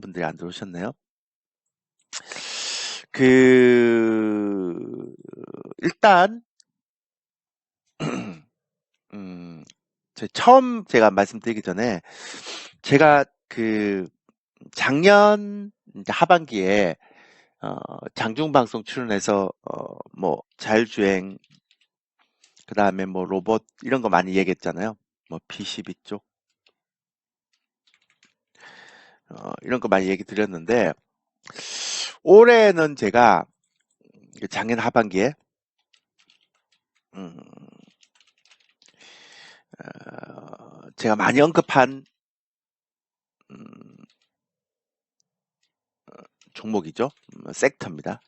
분들이 안 들어오셨네요. 일단, 처음 제가 말씀드리기 전에, 제가 작년 이제 하반기에, 장중방송 출연해서, 자율주행, 그 다음에 로봇, 이런 거 많이 얘기했잖아요. P12 쪽, 이런 거 많이 얘기 드렸는데, 올해는 제가 작년 하반기에, 음, 제가 많이 언급한 음, 종목이죠. 섹터입니다.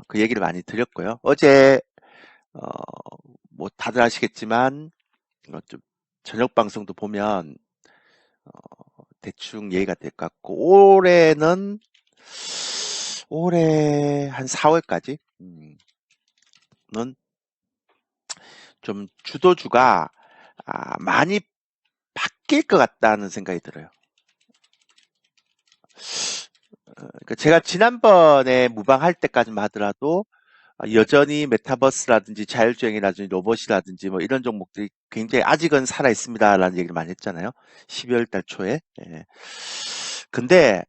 그 얘기를 많이 드렸고요. 어제 어, 다들 아시겠지만 좀 저녁 방송도 보면 대충 이해가 될 것 같고 올해 한 4월까지 는 좀 주도주가 많이 바뀔 것 같다는 생각이 들어요. 그러니까 제가 지난번에 무방할 때까지만 하더라도 여전히 메타버스라든지 자율주행이라든지 로봇이라든지 이런 종목들이 굉장히 아직은 살아 있습니다라는 얘기를 많이 했잖아요. 12월 달 초에. 예. 근데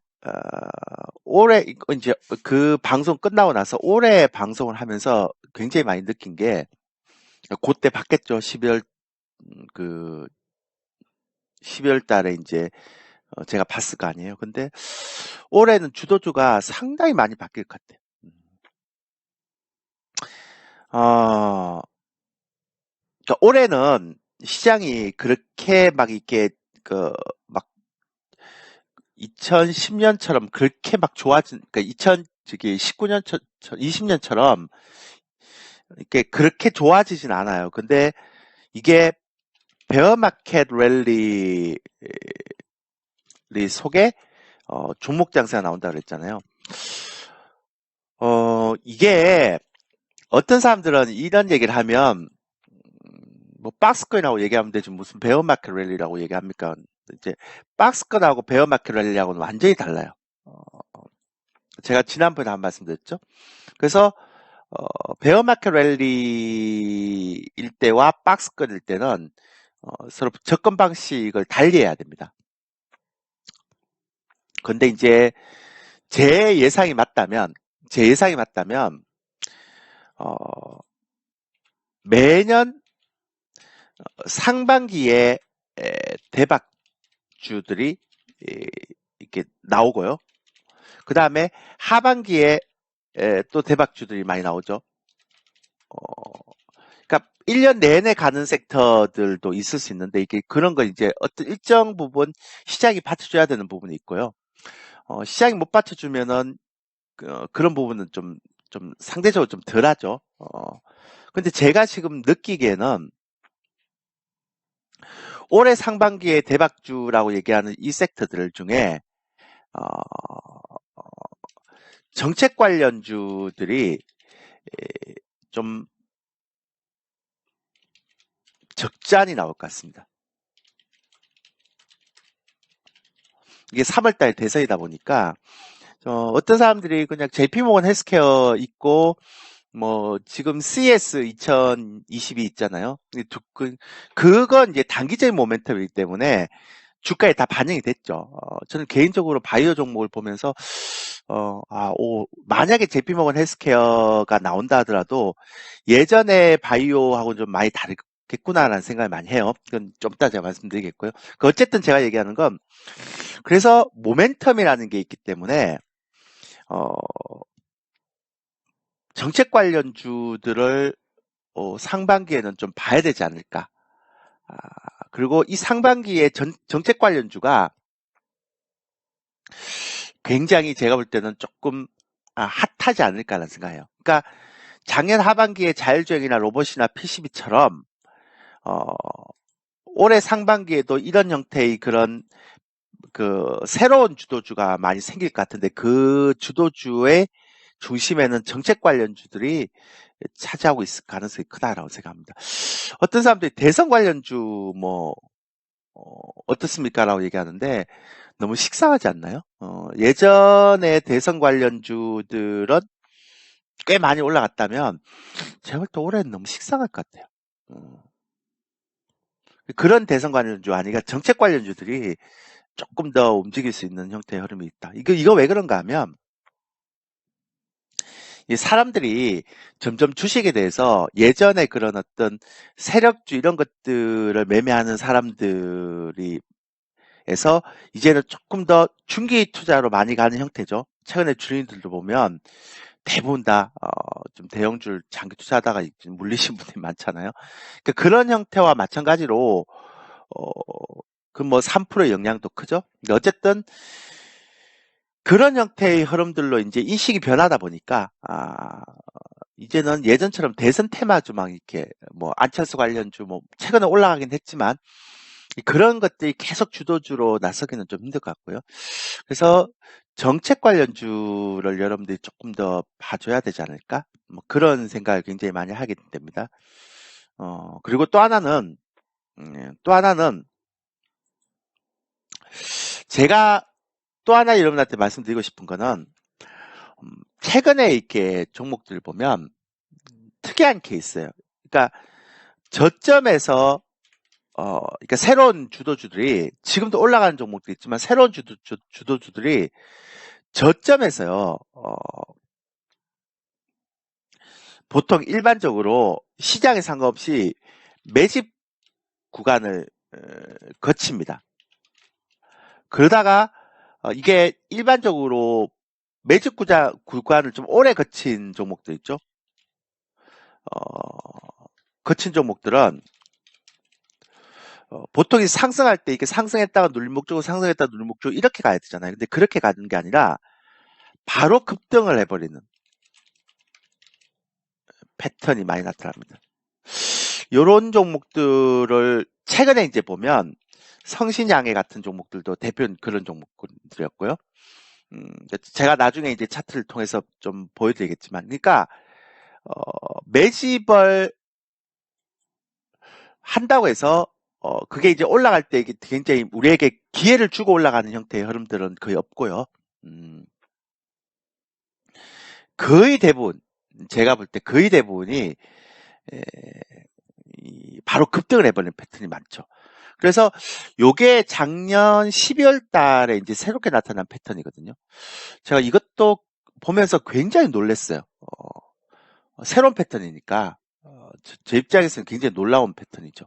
올해 이제 그 방송 끝나고 나서 올해 방송을 하면서 굉장히 많이 느낀 게 그때 봤겠죠. 12월 달에 이제 제가 봤을 거 아니에요. 근데 올해는 주도주가 상당히 많이 바뀔 것 같아요. 어, 그러니까 올해는 시장이 그렇게 막 이렇게 막 2010년처럼 그렇게 막 좋아진, 그러니까 19년, 20년처럼 이렇게 그렇게 좋아지진 않아요. 근데 이게 베어마켓 랠리 속에 종목 장세가 나온다 그랬잖아요. 이게 어떤 사람들은 이런 얘기를 하면 박스권이라고 얘기하면 되지 무슨 베어마켓 랠리라고 얘기합니까? 이제 박스권하고 베어마켓 랠리하고는 완전히 달라요. 제가 지난번에 한 말씀드렸죠. 그래서 베어마켓 랠리일 때와 박스권일 때는 서로 접근 방식을 달리해야 됩니다. 근데 이제 제 예상이 맞다면 어, 매년 상반기에 대박주들이 이렇게 나오고요. 그 다음에 하반기에 또 대박주들이 많이 나오죠. 그러니까 1년 내내 가는 섹터들도 있을 수 있는데 이게 그런 거 이제 어떤 일정 부분 시장이 받쳐줘야 되는 부분이 있고요. 시장이 못 받쳐주면은 그런 부분은 좀 상대적으로 좀 덜하죠. 근데 제가 지금 느끼기에는 올해 상반기에 대박주라고 얘기하는 이 섹터들 중에 어, 정책 관련주들이 좀 적잖이 나올 것 같습니다. 이게 3월달 대선이다 보니까 어떤 사람들이 그냥 JP모건 헬스케어 있고 지금 CS 2022 있잖아요. 그건 이제 단기적인 모멘텀이기 때문에 주가에 다 반영이 됐죠. 저는 개인적으로 바이오 종목을 보면서 만약에 JP모건 헬스케어가 나온다 하더라도 예전에 바이오하고는 좀 많이 다르겠구나라는 생각을 많이 해요. 그건 좀 이따 제가 말씀드리겠고요. 어쨌든 제가 얘기하는 건 그래서 모멘텀이라는 게 있기 때문에 어, 정책 관련주들을 상반기에는 좀 봐야 되지 않을까. 그리고 이 상반기에 정책 관련주가 굉장히 제가 볼 때는 조금 핫하지 않을까라는 생각해요. 그러니까 작년 하반기에 자율주행이나 로봇이나 PCB처럼 올해 상반기에도 이런 형태의 그런 새로운 주도주가 많이 생길 것 같은데 그 주도주의 중심에는 정책 관련주들이 차지하고 있을 가능성이 크다라고 생각합니다. 어떤 사람들이 대선 관련주 어떻습니까? 라고 얘기하는데 너무 식상하지 않나요? 예전에 대선 관련주들은 꽤 많이 올라갔다면 제가 볼 때 올해는 너무 식상할 것 같아요. 그런 대선 관련주 아니가 정책 관련주들이 조금 더 움직일 수 있는 형태의 흐름이 있다. 이거 왜 그런가 하면 이 사람들이 점점 주식에 대해서 예전에 그런 어떤 세력주 이런 것들을 매매하는 사람들이 에서 이제는 조금 더 중기 투자로 많이 가는 형태죠. 최근에 주인들도 보면 대부분 다 좀 대형주 장기 투자하다가 물리신 분들이 많잖아요. 그러니까 그런 형태와 마찬가지로 어, 그 뭐 3%의 영향도 크죠. 근데 어쨌든 그런 형태의 흐름들로 이제 인식이 변하다 보니까 이제는 예전처럼 대선 테마주 막 이렇게 뭐 안철수 관련주 뭐 최근에 올라가긴 했지만 그런 것들이 계속 주도주로 나서기는 좀 힘들 것 같고요. 그래서 정책 관련주를 여러분들이 조금 더 봐줘야 되지 않을까? 뭐 그런 생각을 굉장히 많이 하게 됩니다. 그리고 또 하나는 제가 또 하나 여러분한테 말씀드리고 싶은 거는 최근에 이렇게 종목들 보면 특이한 케이스예요. 그러니까 저점에서 그러니까 새로운 주도주들이 지금도 올라가는 종목도 있지만 새로운 주도주들이 저점에서요. 보통 일반적으로 시장에 상관없이 매집 구간을 거칩니다. 그러다가 이게 일반적으로 매집 구간을 좀 오래 거친 종목들 있죠. 거친 종목들은 보통 상승할 때 이렇게 상승했다가 눌림목 주고 상승했다가 눌림목 주고 이렇게 가야 되잖아요. 근데 그렇게 가는 게 아니라 바로 급등을 해버리는 패턴이 많이 나타납니다. 이런 종목들을 최근에 이제 보면 성신양해 같은 종목들도 대표는 그런 종목들이었고요. 제가 나중에 이제 차트를 통해서 좀 보여드리겠지만, 그러니까 매집을 한다고 해서 그게 이제 올라갈 때 이게 굉장히 우리에게 기회를 주고 올라가는 형태의 흐름들은 거의 없고요. 거의 대부분 제가 볼 때 거의 대부분이 바로 급등을 해버리는 패턴이 많죠. 그래서 요게 작년 12월 달에 이제 새롭게 나타난 패턴이거든요. 제가 이것도 보면서 굉장히 놀랐어요. 새로운 패턴이니까 제 입장에서는 굉장히 놀라운 패턴이죠.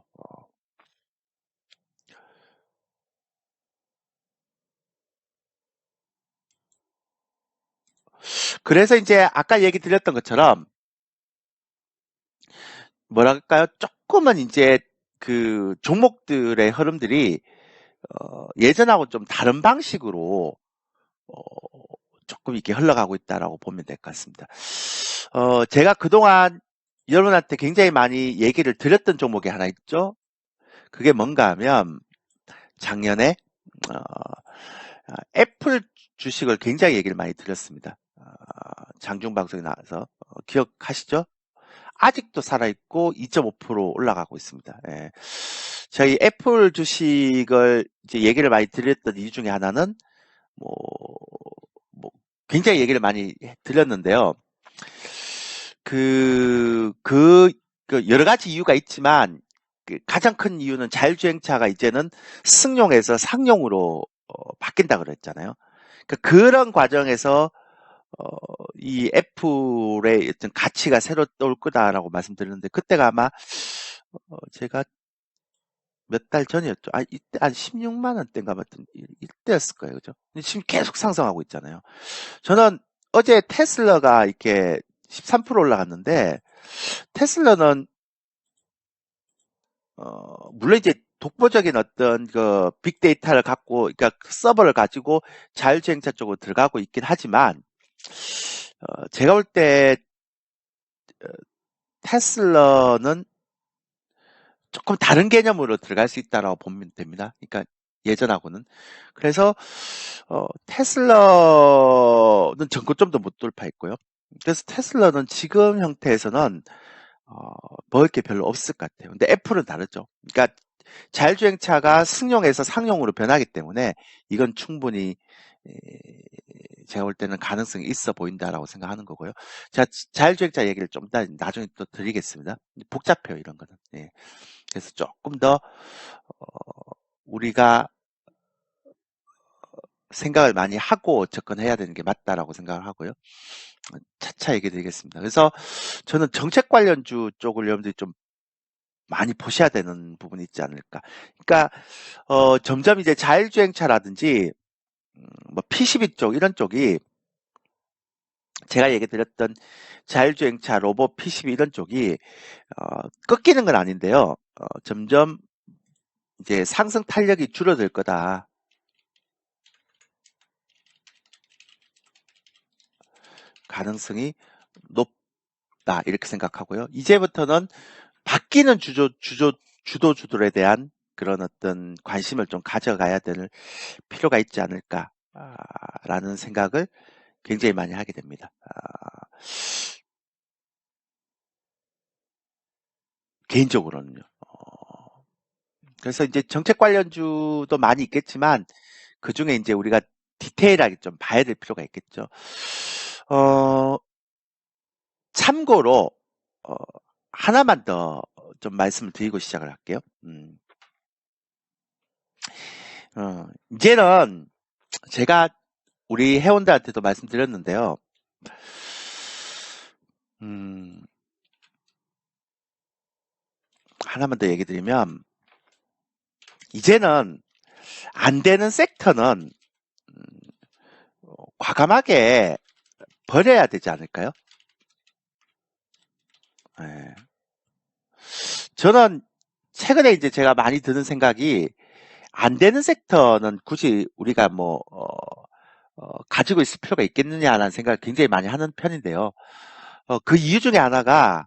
그래서 이제 아까 얘기 드렸던 것처럼 뭐랄까요? 조금은 이제 그 종목들의 흐름들이 예전하고 좀 다른 방식으로 어, 조금 이렇게 흘러가고 있다라고 보면 될 것 같습니다. 제가 그동안 여러분한테 굉장히 많이 얘기를 드렸던 종목이 하나 있죠. 그게 뭔가 하면 작년에 애플 주식을 굉장히 얘기를 많이 드렸습니다. 장중 방송에 나와서 기억하시죠? 아직도 살아있고 2.5% 올라가고 있습니다. 예. 저희 애플 주식을 이제 얘기를 많이 드렸던 이유 중에 하나는 뭐, 뭐 굉장히 얘기를 많이 드렸는데요. 그 여러 가지 이유가 있지만 가장 큰 이유는 자율주행차가 이제는 승용에서 상용으로 바뀐다 그랬잖아요. 그런 과정에서 이 애플의 어떤 가치가 새로 떠올 거다라고 말씀드렸는데 그때가 아마 제가 몇 달 전이었죠. 이때 한 16만 원대인가 같은 이때였을 거예요. 그죠? 근데 지금 계속 상승하고 있잖아요. 저는 어제 테슬라가 이렇게 13% 올라갔는데 테슬라는 물론 이제 독보적인 어떤 그 빅데이터를 갖고 그러니까 서버를 가지고 자율주행차 쪽으로 들어가고 있긴 하지만 제가 볼 때 테슬라는 조금 다른 개념으로 들어갈 수 있다라고 보면 됩니다. 그러니까 예전하고는. 그래서 테슬라는 전고점도 못 돌파했고요. 그래서 테슬라는 지금 형태에서는 먹을 게 별로 없을 것 같아요. 근데 애플은 다르죠. 그러니까 자율주행차가 승용에서 상용으로 변하기 때문에 이건 충분히 제가 볼 때는 가능성이 있어 보인다라고 생각하는 거고요. 자, 자율주행차 얘기를 좀 이따 나중에 또 드리겠습니다. 복잡해요, 이런 거는. 예. 그래서 조금 더 우리가 생각을 많이 하고 접근해야 되는 게 맞다라고 생각을 하고요. 차차 얘기 드리겠습니다. 그래서 저는 정책 관련주 쪽을 여러분들이 좀 많이 보셔야 되는 부분이 있지 않을까. 그러니까 점점 이제 자율주행차라든지 뭐 P12 쪽 이런 쪽이 제가 얘기 드렸던 자율주행차, 로봇, P12 이런 쪽이 꺾이는 건 아닌데요. 점점 이제 상승 탄력이 줄어들 거다. 가능성이 높다 이렇게 생각하고요. 이제부터는 바뀌는 주도주들에 대한 그런 어떤 관심을 좀 가져가야 될 필요가 있지 않을까라는 생각을 굉장히 많이 하게 됩니다. 개인적으로는요. 그래서 이제 정책 관련주도 많이 있겠지만 그 중에 이제 우리가 디테일하게 좀 봐야 될 필요가 있겠죠. 참고로 하나만 더 좀 말씀을 드리고 시작을 할게요. 이제는 제가 우리 회원들한테도 말씀드렸는데요. 하나만 더 얘기 드리면 이제는 안 되는 섹터는 과감하게 버려야 되지 않을까요? 네. 저는 최근에 이제 제가 많이 드는 생각이 안 되는 섹터는 굳이 우리가 뭐 가지고 있을 필요가 있겠느냐라는 생각을 굉장히 많이 하는 편인데요. 그 이유 중에 하나가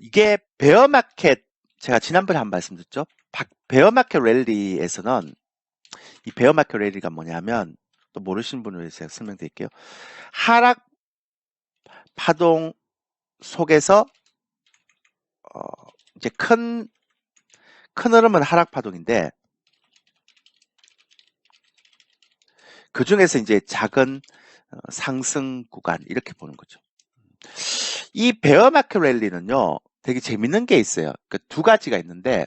이게 베어마켓 제가 지난번에 한 말씀 드렸죠. 베어마켓 랠리에서는 이 베어마켓 랠리가 뭐냐면 또 모르시는 분을 위해서 제가 설명드릴게요. 하락 파동 속에서 이제 큰 흐름은 하락 파동인데 그 중에서 이제 작은 상승 구간 이렇게 보는 거죠. 이 베어마켓 랠리는요 되게 재밌는 게 있어요. 그 두 가지가 있는데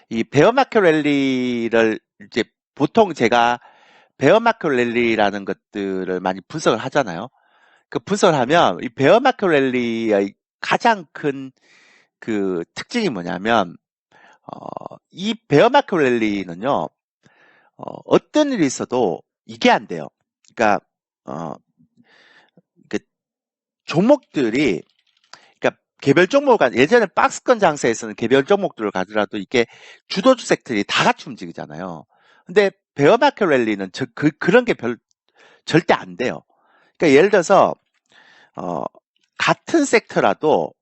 이 베어마켓 랠리를 이제 보통 제가 베어마켓 랠리라는 것들을 많이 분석을 하잖아요. 그 분석을 하면 이 베어마켓 랠리의 가장 큰 그 특징이 뭐냐면 이 베어마켓 랠리는요 어떤 일이 있어도 이게 안 돼요. 그러니까 종목들이 그러니까 개별 종목 예전에 박스권 장세에서는 개별 종목들을 가더라도 이게 주도주 섹터들이 다 같이 움직이잖아요. 근데 베어마켓 랠리는 그런 게 절대 안 돼요. 그러니까 예를 들어서 같은 섹터라도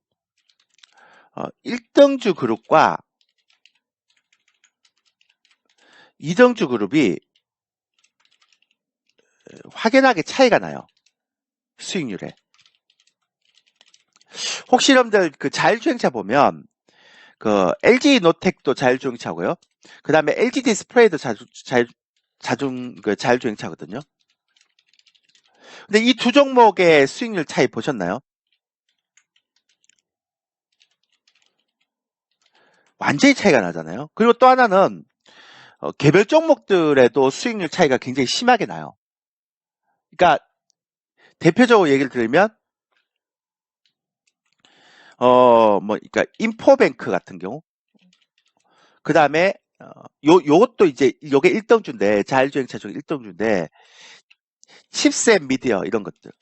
1등주 그룹과 2등주 그룹이 확연하게 차이가 나요. 수익률에. 혹시 여러분들 그 자율주행차 보면 그 LG 노텍도 자율주행차고요. 그 다음에 LG 디스플레이도 자율주행차거든요. 근데 이 두 종목의 수익률 차이 보셨나요? 완전히 차이가 나잖아요. 그리고 또 하나는 개별 종목들에도 수익률 차이가 굉장히 심하게 나요. 그러니까 대표적으로 얘기를 드리면 그러니까 인포뱅크 같은 경우 그 다음에 요것도 이제 요게 1등주인데 자율주행차 중 1등주인데 칩셋 미디어 이런 것들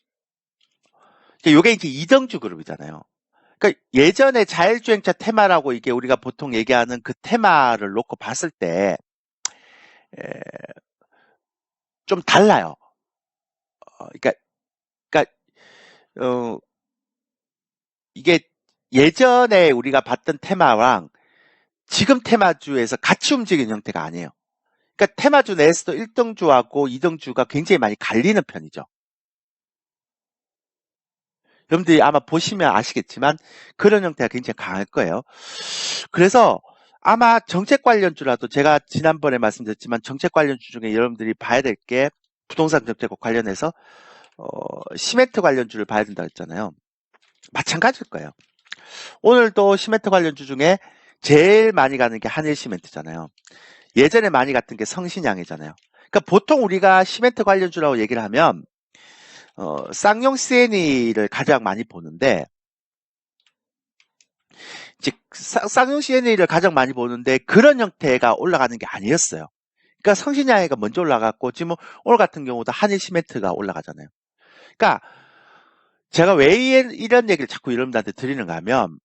요게 이제 2등주 그룹이잖아요. 그러니까 예전에 자율주행차 테마라고 이게 우리가 보통 얘기하는 그 테마를 놓고 봤을 때 좀 달라요. 그러니까 이게 예전에 우리가 봤던 테마랑 지금 테마주에서 같이 움직이는 형태가 아니에요. 그러니까 테마주 내에서도 1등주하고 2등주가 굉장히 많이 갈리는 편이죠. 여러분들이 아마 보시면 아시겠지만 그런 형태가 굉장히 강할 거예요. 그래서 아마 정책 관련주라도 제가 지난번에 말씀드렸지만 정책 관련주 중에 여러분들이 봐야 될 게 부동산 정책과 관련해서 시멘트 관련주를 봐야 된다고 했잖아요. 마찬가지일 거예요. 오늘도 시멘트 관련주 중에 제일 많이 가는 게 한일시멘트잖아요. 예전에 많이 갔던 게 성신양이잖아요. 그러니까 보통 우리가 시멘트 관련주라고 얘기를 하면 쌍용 CNE를 가장 많이 보는데 이제 쌍용 CNE를 가장 많이 보는데 그런 형태가 올라가는 게 아니었어요. 그러니까 성신양이가 먼저 올라갔고 지금 오늘 같은 경우도 한일시멘트가 올라가잖아요. 그러니까 제가 왜 이런 얘기를 자꾸 여러분들한테 드리는가 하면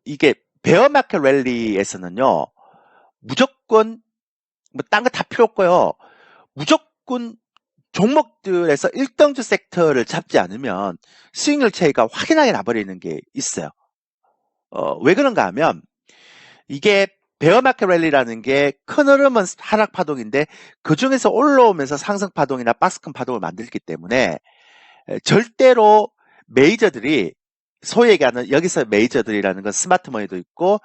이게 베어마켓 랠리에서는요 무조건 뭐 딴 거 다 필요 없고요. 무조건 종목들에서 1등주 섹터를 잡지 않으면 수익률 차이가 확연하게 나버리는 게 있어요. 왜 그런가 하면 이게 베어마켓 랠리라는 게 큰 흐름은 하락 파동인데 그 중에서 올라오면서 상승 파동이나 박스권 파동을 만들기 때문에 절대로 메이저들이 소위 얘기하는 여기서 메이저들이라는 건 스마트머니도 있고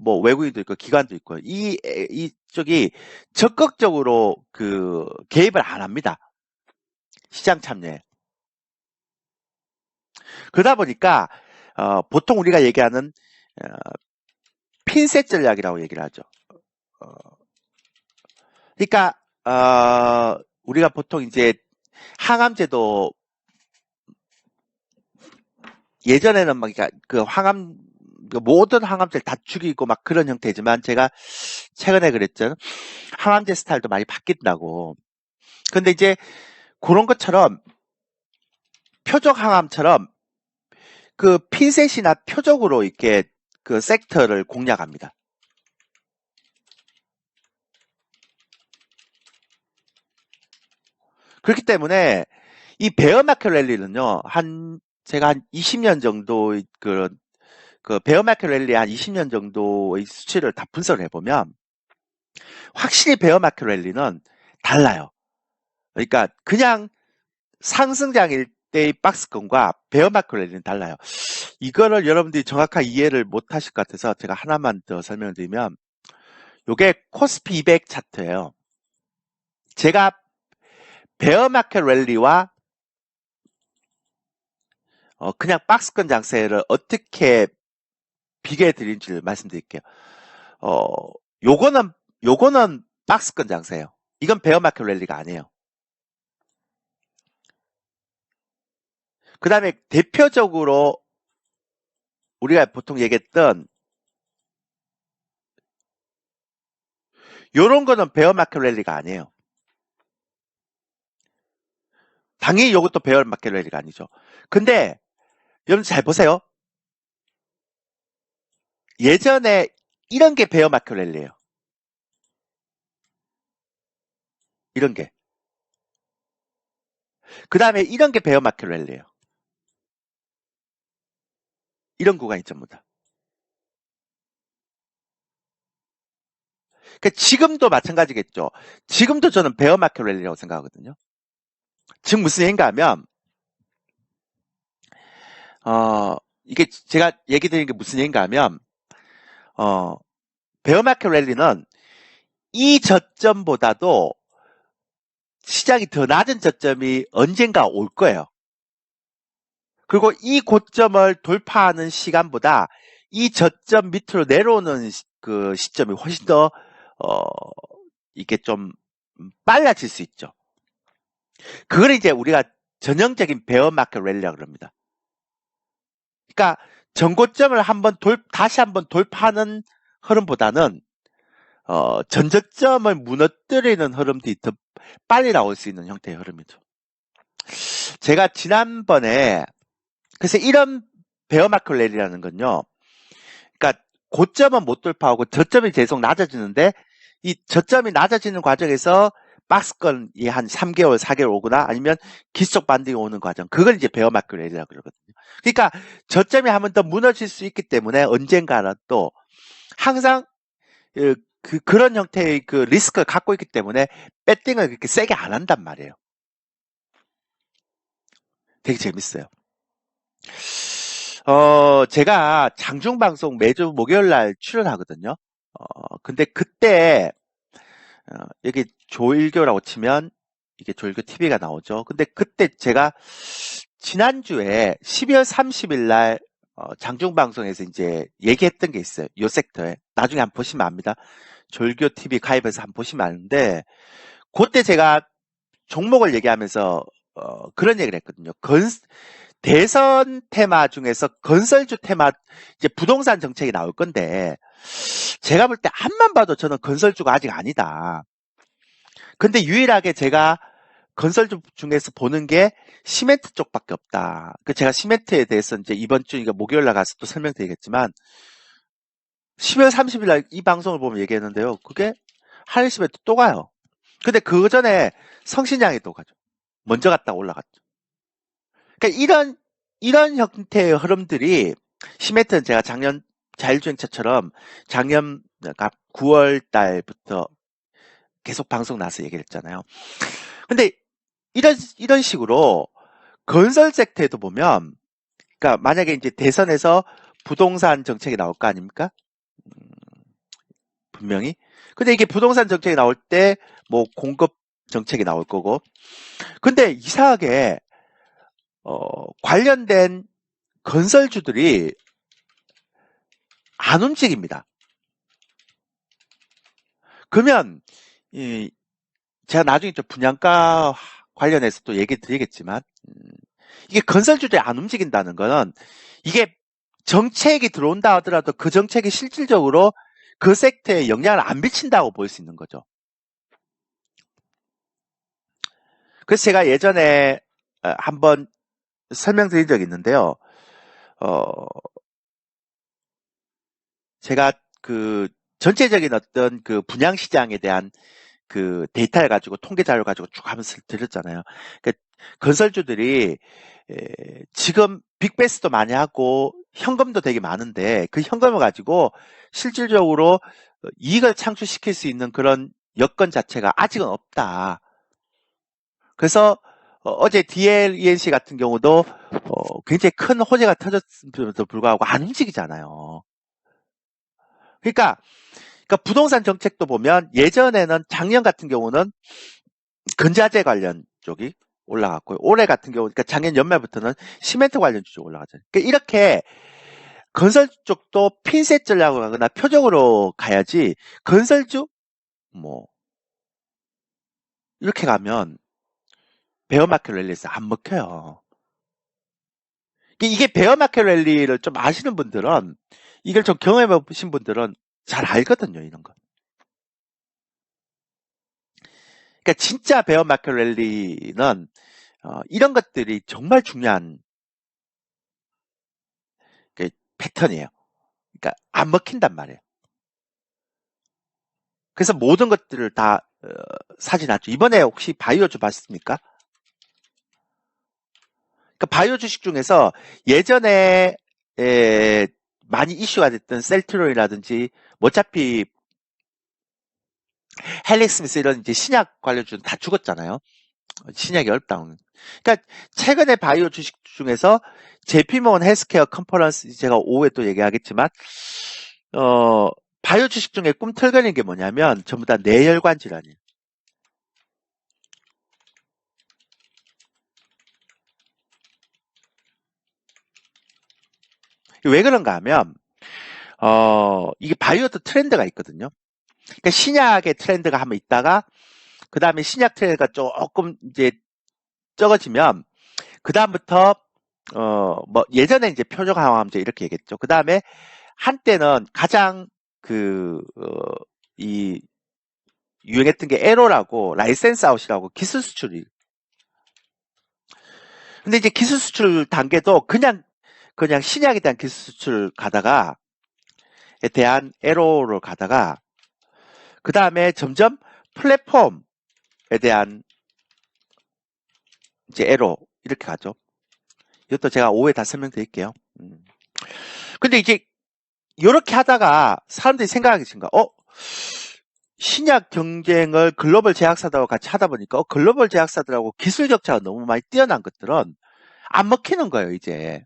뭐 외국인도 있고 기관도 있고 이쪽이 적극적으로 개입을 안 합니다. 시장 참여에. 그러다 보니까 보통 우리가 얘기하는 핀셋 전략이라고 얘기를 하죠. 그러니까 우리가 보통 이제 항암제도 예전에는 막 그 모든 항암제를 다 죽이고 막 그런 형태지만 제가 최근에 그랬죠. 항암제 스타일도 많이 바뀐다고. 근데 이제 그런 것처럼 표적 항암처럼 그 핀셋이나 표적으로 이렇게 그 섹터를 공략합니다. 그렇기 때문에 이 베어마켓 랠리는요, 제가 한 20년 정도 그 베어마켓 랠리 한 20년 정도의 수치를 다 분석을 해보면 확실히 베어마켓 랠리는 달라요. 그러니까 그냥 상승장일 때의 박스권과 베어마켓 랠리는 달라요. 이거를 여러분들이 정확하게 이해를 못 하실 것 같아서 제가 하나만 더 설명을 드리면 이게 코스피 200 차트예요. 제가 베어마켓 랠리와 그냥 박스권 장세를 어떻게 비교해 드린지를 말씀드릴게요. 요거는 박스권 장세예요. 이건 베어마켓 랠리가 아니에요. 그 다음에 대표적으로 우리가 보통 얘기했던 요런 거는 베어마켓 랠리가 아니에요. 당연히 요것도 베어마켓 랠리가 아니죠. 근데 여러분 잘 보세요. 예전에 이런 게 베어마켓 랠리예요. 이런 게. 그 다음에 이런 게 베어마켓 랠리예요. 이런 구간이 전부 다. 그러니까 지금도 마찬가지겠죠. 지금도 저는 베어마켓 랠리라고 생각하거든요. 지금 무슨 얘기인가 하면 이게 제가 얘기 드리는 게 무슨 얘기인가 하면 베어마켓 랠리는 이 저점보다도 시장이 더 낮은 저점이 언젠가 올 거예요. 그리고 이 고점을 돌파하는 시간보다 이 저점 밑으로 내려오는 그 시점이 훨씬 더 이게 좀 빨라질 수 있죠. 그걸 이제 우리가 전형적인 베어마켓 랠리라고 그럽니다. 그러니까 전고점을 다시 한번 돌파하는 흐름보다는 전저점을 무너뜨리는 흐름들이 더 빨리 나올 수 있는 형태의 흐름이죠. 제가 지난번에 그래서 이런 베어마켓 랠리라는 건요. 그러니까 고점은 못 돌파하고 저점이 계속 낮아지는데 이 저점이 낮아지는 과정에서 박스권이 한 3개월, 4개월 오거나 아니면 기술적 반등이 오는 과정. 그걸 이제 베어마켓 랠리라고 그러거든요. 그러니까 저점이 한 번 더 무너질 수 있기 때문에 언젠가는 또 항상 그런 형태의 그 리스크를 갖고 있기 때문에 배팅을 그렇게 세게 안 한단 말이에요. 되게 재밌어요. 제가 장중방송 매주 목요일 날 출연하거든요. 근데 그때, 여기 조일교라고 치면 이게 조일교 TV가 나오죠. 근데 그때 제가 지난주에 12월 30일 날 장중방송에서 이제 얘기했던 게 있어요. 요 섹터에. 나중에 한번 보시면 압니다. 조일교 TV 가입해서 한번 보시면 아는데, 그때 제가 종목을 얘기하면서 그런 얘기를 했거든요. 대선 테마 중에서 건설주 테마, 이제 부동산 정책이 나올 건데, 제가 볼 때 앞만 봐도 저는 건설주가 아직 아니다. 근데 유일하게 제가 건설주 중에서 보는 게 시멘트 쪽밖에 없다. 제가 시멘트에 대해서 이제 이번 주, 그러니까 목요일 날 가서 또 설명드리겠지만, 12월 30일 날 이 방송을 보면 얘기했는데요. 그게 하늘 시멘트 또 가요. 근데 그 전에 성신양이 또 가죠. 먼저 갔다 올라갔죠. 그러니까 이런 형태의 흐름들이, 시멘트는 제가 작년 자율주행차처럼 작년 9월 달부터 계속 방송 나서 얘기를 했잖아요. 근데 이런 식으로 건설 섹터에도 보면, 그러니까 만약에 이제 대선에서 부동산 정책이 나올 거 아닙니까? 분명히. 근데 이게 부동산 정책이 나올 때 뭐 공급 정책이 나올 거고. 근데 이상하게 관련된 건설주들이 안 움직입니다. 그러면 제가 나중에 좀 분양가 관련해서 또 얘기 드리겠지만, 이게 건설주들이 안 움직인다는 거는, 이게 정책이 들어온다 하더라도 그 정책이 실질적으로 그 섹터에 영향을 안 미친다고 볼 수 있는 거죠. 그래서 제가 예전에 한번 설명드린 적이 있는데요. 제가 그 전체적인 어떤 그 분양시장에 대한 그 데이터를 가지고, 통계 자료를 가지고 쭉 하면서 드렸잖아요. 그러니까 건설주들이 지금 빅베스도 많이 하고 현금도 되게 많은데, 그 현금을 가지고 실질적으로 이익을 창출시킬 수 있는 그런 여건 자체가 아직은 없다. 그래서 어제 DLENC 같은 경우도 굉장히 큰 호재가 터졌음에도 불구하고 안 움직이잖아요. 그러니까 부동산 정책도 보면, 예전에는 작년 같은 경우는 근자재 관련 쪽이 올라갔고요. 올해 같은 경우, 그러니까 작년 연말부터는 시멘트 관련 쪽이 올라가잖아요. 그러니까 이렇게 건설 쪽도 핀셋 전략을 하거나 표적으로 가야지, 건설주 뭐 이렇게 가면 베어마켓 랠리에서 안 먹혀요. 이게 베어마켓 랠리를 좀 아시는 분들은, 이걸 좀 경험해 보신 분들은 잘 알거든요, 이런 거. 그러니까 진짜 베어마켓 랠리는 이런 것들이 정말 중요한 그 패턴이에요. 그러니까 안 먹힌단 말이에요. 그래서 모든 것들을 다 사지 않죠. 이번에 혹시 바이오주 봤습니까? 그러니까 바이오 주식 중에서 예전에 많이 이슈가 됐던 셀트론이라든지, 뭐 어차피 헬릭스미스 이런 이제 신약 관련주는 다 죽었잖아요. 신약이 어렵다고. 그러니까 최근에 바이오 주식 중에서 JP모건 헬스케어 컨퍼런스, 제가 오후에 또 얘기하겠지만, 바이오 주식 중에 꿈틀거리는 게 뭐냐면 전부 다 뇌혈관 질환이에요. 왜 그런가 하면 이게 바이오도 트렌드가 있거든요. 그러니까 신약의 트렌드가 한번 있다가, 그 다음에 신약 트렌드가 조금 이제 적어지면, 그 다음부터 뭐 예전에 이제 표적 항암제 이렇게 얘기했죠. 그 다음에 한때는 가장 이 유행했던 게 에로라고, 라이센스 아웃이라고, 기술 수출이. 근데 이제 기술 수출 단계도 그냥 신약에 대한 기술 수출 가다가, 에 대한 에로를 가다가, 그 다음에 점점 플랫폼에 대한 이제 에로 이렇게 가죠. 이것도 제가 오후에 다 설명드릴게요. 근데 이제 이렇게 하다가 사람들이 생각하기 신가, 신약 경쟁을 글로벌 제약사들하고 같이 하다 보니까 글로벌 제약사들하고 기술 격차가 너무 많이 뛰어난 것들은 안 먹히는 거예요, 이제.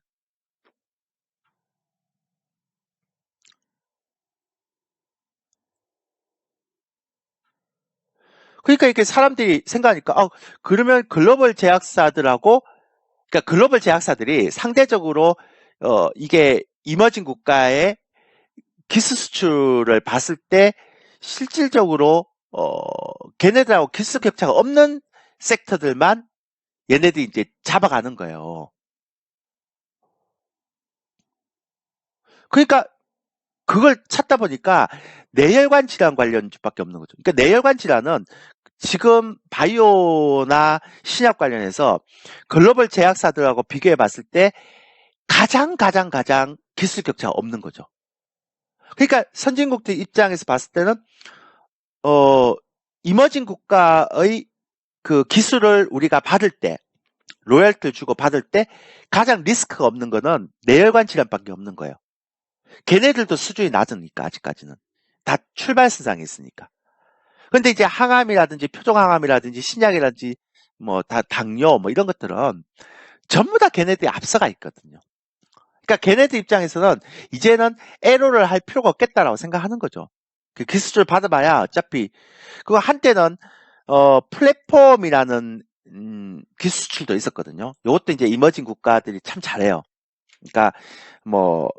그러니까 이렇게 사람들이 생각하니까, 그러면 글로벌 제약사들하고, 그러니까 글로벌 제약사들이 상대적으로, 이게 이머징 국가의 기술 수출을 봤을 때, 실질적으로, 걔네들하고 기술 격차가 없는 섹터들만 얘네들이 이제 잡아가는 거예요. 그러니까 그걸 찾다 보니까 뇌혈관 질환 관련주밖에 없는 거죠. 그러니까 뇌혈관 질환은 지금 바이오나 신약 관련해서 글로벌 제약사들하고 비교해 봤을 때 가장 기술 격차가 없는 거죠. 그러니까 선진국들 입장에서 봤을 때는 어 이머징 국가의 그 기술을 우리가 받을 때 로열티를 주고 받을 때 가장 리스크가 없는 거는 뇌혈관 질환밖에 없는 거예요. 걔네들도 수준이 낮으니까 아직까지는 다 출발선상에 있으니까. 근데 이제 항암이라든지 표적항암이라든지 신약이라든지 뭐 다 당뇨 뭐 이런 것들은 전부 다 걔네들이 앞서가 있거든요. 그러니까 걔네들 입장에서는 이제는 애로를 할 필요가 없겠다라고 생각하는 거죠. 그 기술을 받아봐야 어차피 그거 한때는 플랫폼이라는 기술도 있었거든요. 이것도 이제 이머징 국가들이 참 잘해요. 그러니까 뭐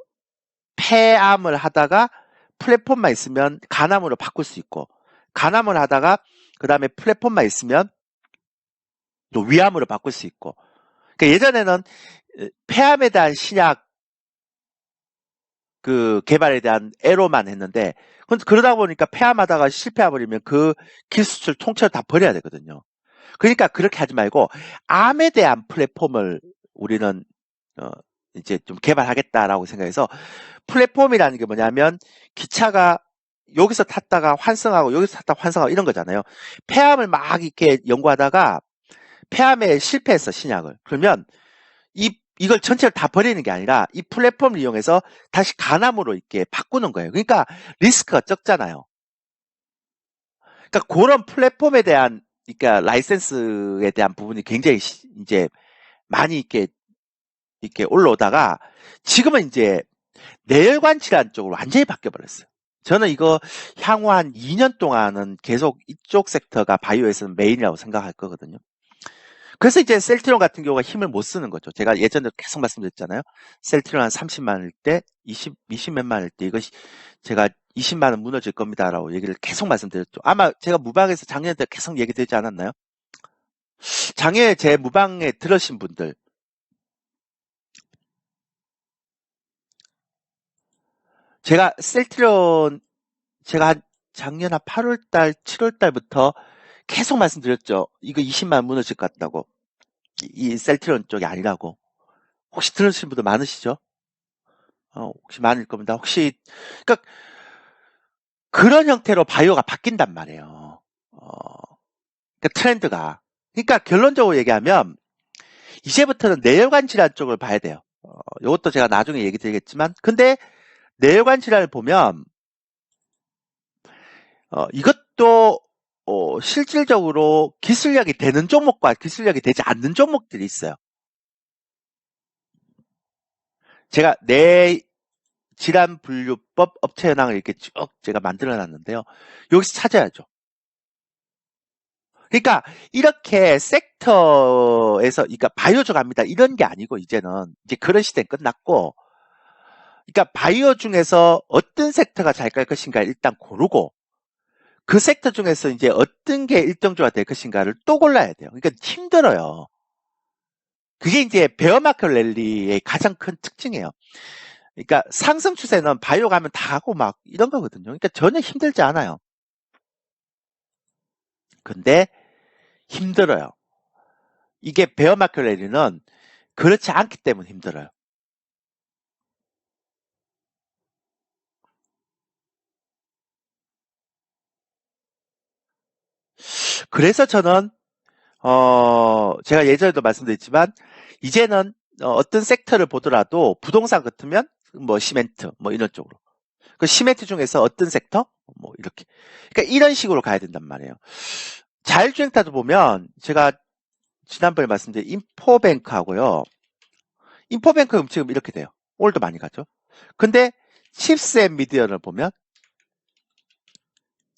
폐암을 하다가 플랫폼만 있으면 간암으로 바꿀 수 있고 간암을 하다가 그 다음에 플랫폼만 있으면 또 위암으로 바꿀 수 있고 그러니까 예전에는 폐암에 대한 신약 그 개발에 대한 애로만 했는데 그러다 보니까 폐암하다가 실패해버리면 그 기술을 통째로 다 버려야 되거든요. 그러니까 그렇게 하지 말고 암에 대한 플랫폼을 우리는 이제 좀 개발하겠다라고 생각해서 플랫폼이라는 게 뭐냐면 기차가 여기서 탔다가 환승하고 여기서 탔다가 환승하고 이런 거잖아요. 폐암을 막 이렇게 연구하다가 폐암에 실패했어 신약을. 그러면 이걸 전체를 다 버리는 게 아니라 이 플랫폼을 이용해서 다시 간암으로 이렇게 바꾸는 거예요. 그러니까 리스크가 적잖아요. 그러니까 그런 플랫폼에 대한 그러니까 라이센스에 대한 부분이 굉장히 이제 많이 이렇게 올라오다가 지금은 이제 뇌혈관 질환 쪽으로 완전히 바뀌어 버렸어요. 저는 이거 향후 한 2년 동안은 계속 이쪽 섹터가 바이오에서는 메인이라고 생각할 거거든요. 그래서 이제 셀트리온 같은 경우가 힘을 못 쓰는 거죠. 제가 예전에 계속 말씀드렸잖아요. 셀트리온 한 30만일 때, 20몇만일 때, 이것이 제가 20만원 무너질 겁니다라고 얘기를 계속 말씀드렸죠. 아마 제가 무방에서 작년 때 계속 얘기 드리지 않았나요? 작년에 제 무방에 들으신 분들, 제가 셀트리온, 제가 작년 한 8월달, 7월달부터 계속 말씀드렸죠. 이거 20만 무너질 것 같다고. 이 셀트리온 쪽이 아니라고. 혹시 들으신 분들 많으시죠? 혹시 많을 겁니다. 혹시, 그러니까 그런 형태로 바이오가 바뀐단 말이에요. 그러니까 트렌드가. 그러니까 결론적으로 얘기하면 이제부터는 뇌혈관 질환 쪽을 봐야 돼요. 이것도 제가 나중에 얘기 드리겠지만, 근데 뇌혈관 질환을 보면 이것도 실질적으로 기술력이 되는 종목과 기술력이 되지 않는 종목들이 있어요. 제가 뇌 질환 분류법 업체 현황을 이렇게 쭉 제가 만들어 놨는데요. 여기서 찾아야죠. 그러니까 이렇게 섹터에서 그러니까 바이오주 갑니다. 이런 게 아니고 이제는 이제 그런 시대는 끝났고 그러니까 바이오 중에서 어떤 섹터가 잘 갈 것인가 일단 고르고 그 섹터 중에서 이제 어떤 게 일정조가 될 것인가를 또 골라야 돼요. 그러니까 힘들어요. 그게 이제 베어마켓 랠리의 가장 큰 특징이에요. 그러니까 상승 추세는 바이오 가면 다 하고 막 이런 거거든요. 그러니까 전혀 힘들지 않아요. 근데 힘들어요. 이게 베어마켓 랠리는 그렇지 않기 때문에 힘들어요. 그래서 저는 제가 예전에도 말씀드렸지만 이제는 어떤 섹터를 보더라도 부동산 같으면 뭐 시멘트 뭐 이런 쪽으로 그 시멘트 중에서 어떤 섹터 뭐 이렇게 그러니까 이런 식으로 가야 된단 말이에요. 자율주행차도 보면 제가 지난번에 말씀드린 인포뱅크하고요. 인포뱅크 지금 이렇게 돼요. 오늘도 많이 가죠. 근데 칩스 앤 미디어를 보면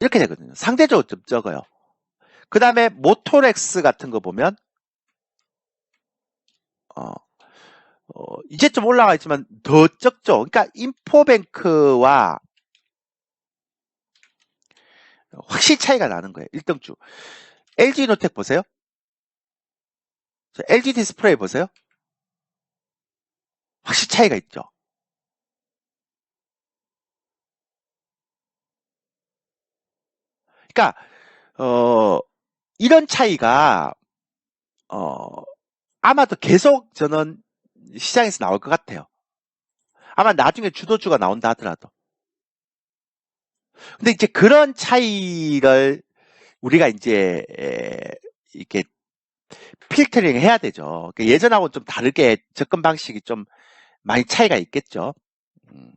이렇게 되거든요. 상대적으로 좀 적어요. 그 다음에 모토렉스 같은 거 보면 어, 이제 좀 올라가 있지만 더 적죠. 그러니까 인포뱅크와 확실히 차이가 나는 거예요. 1등주. LG노텍 보세요. LG 디스플레이 보세요. 확실히 차이가 있죠. 그러니까 이런 차이가 아마도 계속 저는 시장에서 나올 것 같아요. 아마 나중에 주도주가 나온다 하더라도. 근데 이제 그런 차이를 우리가 이제 이렇게 필터링 해야 되죠. 그러니까 예전하고 좀 다르게 접근 방식이 좀 많이 차이가 있겠죠. 음.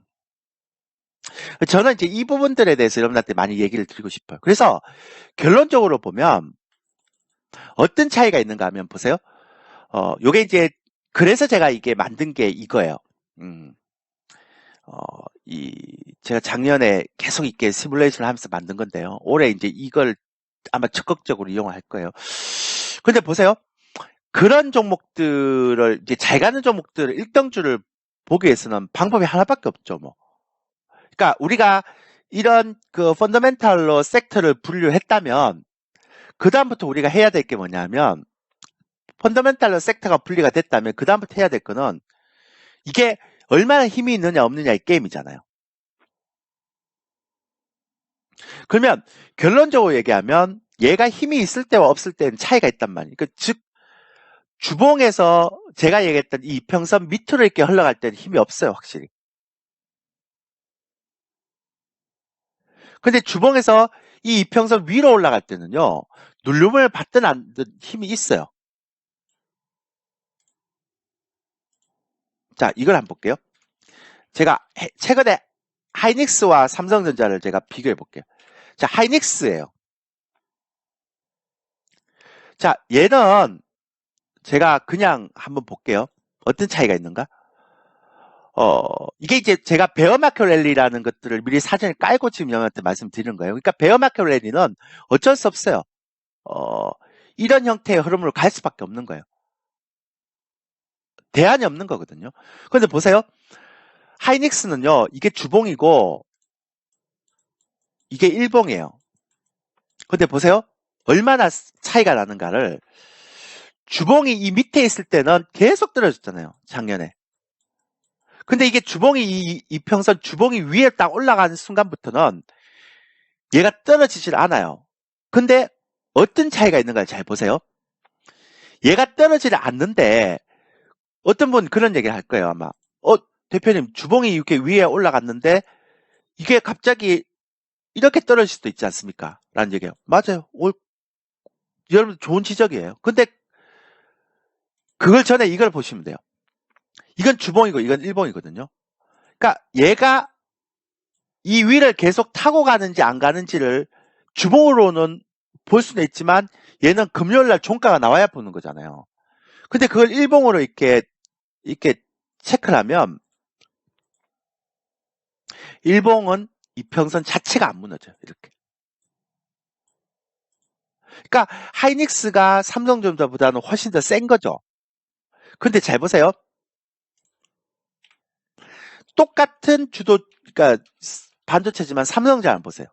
저는 이제 이 부분들에 대해서 여러분한테 많이 얘기를 드리고 싶어요. 그래서 결론적으로 보면 어떤 차이가 있는가 하면 보세요. 요게 이제 그래서 제가 이게 만든 게 이거예요. 음, 어, 제가 작년에 계속 이렇게 시뮬레이션을 하면서 만든 건데요. 올해 이제 이걸 아마 적극적으로 이용할 거예요. 근데 보세요. 그런 종목들을 이제 잘 가는 종목들을 1등주를 보기 위해서는 방법이 하나밖에 없죠, 뭐. 그러니까 우리가 이런 그 펀더멘탈로 섹터를 분류했다면 그다음부터 우리가 해야 될 게 뭐냐면 펀더멘탈로 섹터가 분리가 됐다면 그다음부터 해야 될 거는 이게 얼마나 힘이 있느냐 없느냐의 게임이잖아요. 그러면 결론적으로 얘기하면 얘가 힘이 있을 때와 없을 때는 차이가 있단 말이에요. 그러니까 즉 주봉에서 제가 얘기했던 이 이평선 밑으로 이렇게 흘러갈 때는 힘이 없어요, 확실히. 근데 주봉에서 이 이평선 위로 올라갈 때는요, 누름을 받든 안 든 힘이 있어요. 자, 이걸 한번 볼게요. 제가 최근에 하이닉스와 삼성전자를 제가 비교해 볼게요. 자, 하이닉스예요. 자, 얘는 제가 그냥 한번 볼게요. 어떤 차이가 있는가? 이게 이제 제가 베어마켓 랠리라는 것들을 미리 사전에 깔고 지금 여러분한테 말씀드리는 거예요. 그러니까 베어마켓 랠리는 어쩔 수 없어요. 어, 이런 형태의 흐름으로 갈 수밖에 없는 거예요. 대안이 없는 거거든요. 그런데 보세요. 하이닉스는요, 이게 주봉이고, 이게 일봉이에요. 근데 보세요. 얼마나 차이가 나는가를 주봉이 이 밑에 있을 때는 계속 떨어졌잖아요. 작년에. 근데 이게 주봉이 이평선 주봉이 위에 딱 올라가는 순간부터는 얘가 떨어지질 않아요. 근데 어떤 차이가 있는가 잘 보세요. 얘가 떨어지지 않는데 어떤 분 그런 얘기를 할 거예요. 아마 대표님 주봉이 이렇게 위에 올라갔는데 이게 갑자기 이렇게 떨어질 수도 있지 않습니까? 라는 얘기예요. 맞아요. 여러분 좋은 지적이에요. 근데 그걸 전에 이걸 보시면 돼요. 이건 주봉이고 이건 일봉이거든요. 그러니까 얘가 이 위를 계속 타고 가는지 안 가는지를 주봉으로는 볼 수는 있지만 얘는 금요일 날 종가가 나와야 보는 거잖아요. 근데 그걸 일봉으로 이렇게 체크를 하면 일봉은 이평선 자체가 안 무너져요. 이렇게. 그러니까 하이닉스가 삼성전자보다는 훨씬 더 센 거죠. 근데 잘 보세요. 똑같은 그러니까 반도체지만 삼성전자 안 보세요.